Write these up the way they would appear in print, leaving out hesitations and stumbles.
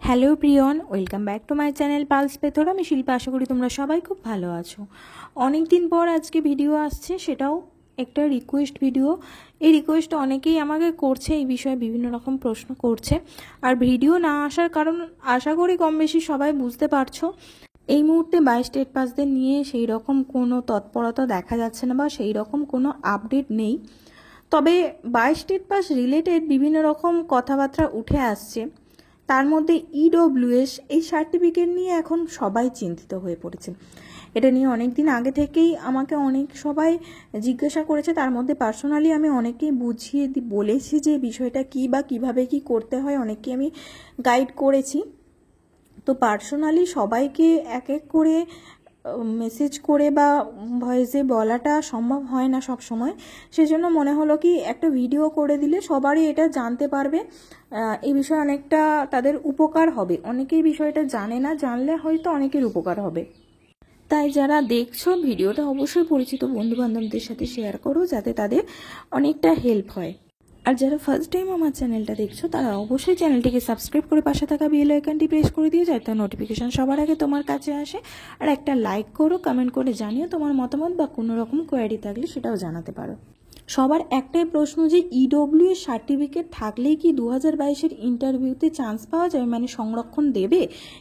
Hello প্রিয়ন, welcome back to my channel পালস পেথর। আমি শিল্পা, আশা করি তোমরা সবাই খুব ভালো আছো। অনেক দিন পর আজকে ভিডিও আসছে, সেটাও একটা রিকোয়েস্ট ভিডিও। এই রিকোয়েস্ট অনেকেই আমাকে করছে, এই বিষয়ে বিভিন্ন রকম প্রশ্ন করছে। আর ভিডিও না আসার কারণ আশা করি কম বেশি সবাই বুঝতে পারছো। এই মুহূর্তে 22 স্টেট পাসদের নিয়ে সেই রকম কোনো তৎপরতা দেখা যাচ্ছে না, বা সেই রকম কোনো আপডেট নেই। তবে 22 স্টেট পাস রিলেটেড বিভিন্ন রকম কথাবার্তা উঠে আসছে। তার মধ্যে ইডব্লিউএস এই সার্টিফিকেট নিয়ে এখন সবাই চিন্তিত হয়ে পড়েছে। এটা নিয়ে অনেক দিন আগে থেকেই আমাকে অনেক সবাই জিজ্ঞাসা করেছে। তার মধ্যে পার্সোনালি আমি অনেকেই বুঝিয়ে বলেছি যে বিষয়টা কী বা কিভাবে কি করতে হয়, অনেককে আমি গাইড করেছি। তো পার্সোনালি সবাইকে এক এক করে মেসেজ করে বা ভয়েসে বলাটা সম্ভব হয় না সব সময়। সেজন্য মনে হলো কি একটা ভিডিও করে দিলে সবারই এটা জানতে পারবে, এই বিষয়ে অনেকটা তাদের উপকার হবে। অনেকেই বিষয়টা জানে না, জানলে হয়তো অনেকের উপকার হবে। তাই যারা দেখছো ভিডিওটা অবশ্যই পরিচিত বন্ধু বান্ধবদের সাথে শেয়ার করো, যাতে তাদের অনেকটা হেল্প হয়। আর যারা ফার্স্ট টাইম আমার চ্যানেলটা দেখছো তারা অবশ্যই চ্যানেলটিকে সাবস্ক্রাইব করে পাশে থাকা বেল আইকনটি প্রেস করে দিয়ে যাতে নোটিফিকেশন সবার আগে তোমার কাছে আসে। আর একটা লাইক করো, কমেন্ট করে জানিও তোমার মতামত, বা কোনো রকম কোয়ারি থাকলে সেটাও জানাতে পারো। সবার একটাই প্রশ্ন যে ইডব্লিউএস সার্টিফিকেট থাকলেই কি 2022-এর ইন্টারভিউতে চান্স পাওয়া যাবে, মানে সংরক্ষণ দেবে,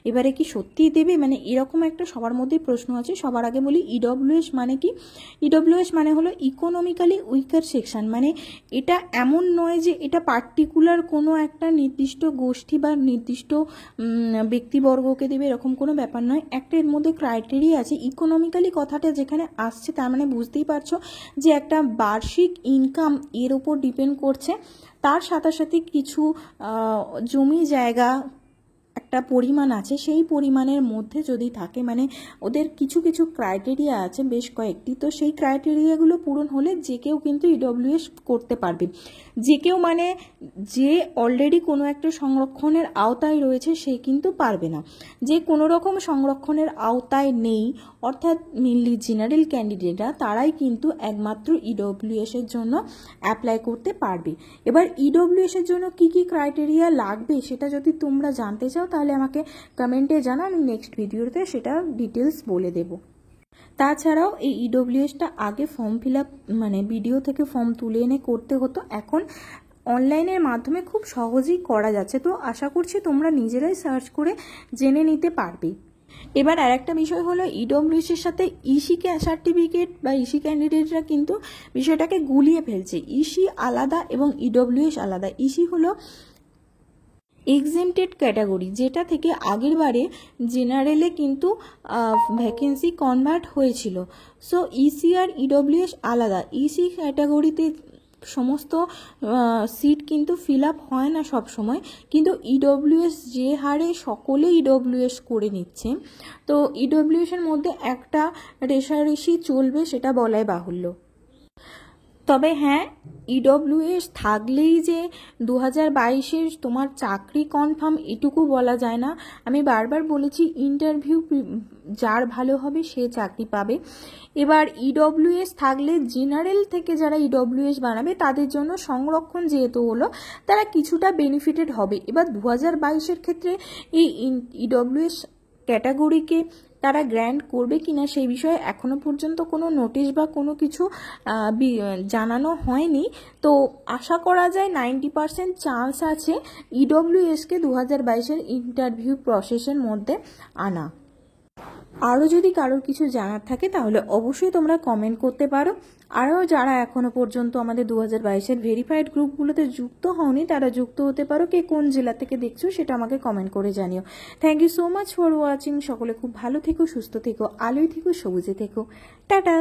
এবারে কি সত্যিই দেবে, মানে এরকম একটা সবার মধ্যেই প্রশ্ন আছে। সবার আগে বলি ইডব্লিউএস মানে কি। ইডব্লিউএস মানে হলো ইকোনমিক্যালি উইকার সেকশন। মানে এটা এমন নয় যে এটা পার্টিকুলার কোনো একটা নির্দিষ্ট গোষ্ঠী বা নির্দিষ্ট ব্যক্তিবর্গকে দেবে, এরকম কোনো ব্যাপার নয়। একটা এর মধ্যে ক্রাইটেরিয়া আছে। ইকোনমিক্যালি কথাটা যেখানে আসছে তার মানে বুঝতেই পারছো যে একটা বার্ষিক ইনকাম এর উপর ডিপেন্ড করছে। তার সাথে সাথে কিছু জমি জায়গা একটা পরিমাণ আছে, সেই পরিমাণের মধ্যে যদি থাকে, মানে ওদের কিছু কিছু ক্রাইটেরিয়া আছে, বেশ কয়েকটি। তো সেই ক্রাইটেরিয়াগুলো পূরণ হলে যে কেউ কিন্তু ইডব্লিউএস করতে পারবে। যে কেউ মানে যে অলরেডি কোনো একটা সংরক্ষণের আওতায় রয়েছে সে কিন্তু পারবে না। যে কোনো রকম সংরক্ষণের আওতায় নেই, অর্থাৎ মেনলি জেনারেল ক্যান্ডিডেটরা, তারাই কিন্তু একমাত্র ইডব্লিউএসের জন্য অ্যাপ্লাই করতে পারবে। এবার ইডব্লিউএসের জন্য কি কি ক্রাইটেরিয়া লাগবে সেটা যদি তোমরা জানতে চাও তাহলে আমাকে কমেন্টে জানাও, আমি নেক্সট ভিডিওতে সেটা ডিটেলস বলে দেব। তাছাড়াও এই ইডব্লিউএসটা আগে ফর্ম ফিল আপ, মানে ভিডিও থেকে ফর্ম তুলে এনে করতে হতো, এখন অনলাইনের মাধ্যমে খুব সহজেই করা যাচ্ছে। তো আশা করছি তোমরা নিজেরাই সার্চ করে জেনে নিতে পারবে। এবার আরেকটা বিষয় হলো ইডব্লিউএসের সাথে ইসি সার্টিফিকেট বা ইসি ক্যান্ডিডেটরা কিন্তু বিষয়টাকে গুলিয়ে ফেলছে। ইসি আলাদা এবং ইডব্লিউএস আলাদা। ইসি হলো এক্সেমটেড ক্যাটাগরি, যেটা থেকে আগের বারে জেনারেলে কিন্তু ভ্যাকেন্সি কনভার্ট হয়েছিল। সো ইসি আর ইডব্লিউএস আলাদা। ইসি ক্যাটাগরিতে সমস্ত সিট কিন্তু ফিল আপ হয় না সব সময়, কিন্তু ইডব্লিউএস যে হারে সকলে ইডব্লিউএস করে নিচ্ছে, তো ইডব্লিউএসের মধ্যে একটা রেষারেষি চলবে সেটা বলাই বাহুল্য। তবে হ্যাঁ, ইডব্লিউএস থাকলেই যে 2022-এর তোমার চাকরি কনফার্ম এটুকু বলা যায় না। আমি বারবার বলেছি ইন্টারভিউ যার ভালো হবে সে চাকরি পাবে। এবার ইডব্লিউএস থাকলে জেনারেল থেকে যারা ইডব্লিউএস বানাবে তাদের জন্য সংরক্ষণ যেহেতু হলো, তারা কিছুটা বেনিফিটেড হবে। এবার 2022-এর ক্ষেত্রে এই ইডব্লিউএস ক্যাটাগরিকে তারা গ্র্যান্ট করবে কিনা সেই বিষয়ে এখনো পর্যন্ত কোনো নোটিশ বা কোনো কিছু জানানো হয়নি। তো আশা করা যায় 90% চান্স আছে ইডব্লিউএসকে 2022-এর ইন্টারভিউ প্রসেসের মধ্যে আনা। আরও যদি কারোর কিছু জানার থাকে তাহলে অবশ্যই তোমরা কমেন্ট করতে পারো। আরও যারা এখনও পর্যন্ত আমাদের 2022-এর ভেরিফাইড গ্রুপগুলোতে যুক্ত হওনি তারা যুক্ত হতে পারো। কে কোন জেলা থেকে দেখছো সেটা আমাকে কমেন্ট করে জানিও। Thank you so much for watching. সকলে খুব ভালো থেকো, সুস্থ থেকো, আলোয় থেকো, সবুজে থেকো। টাটা।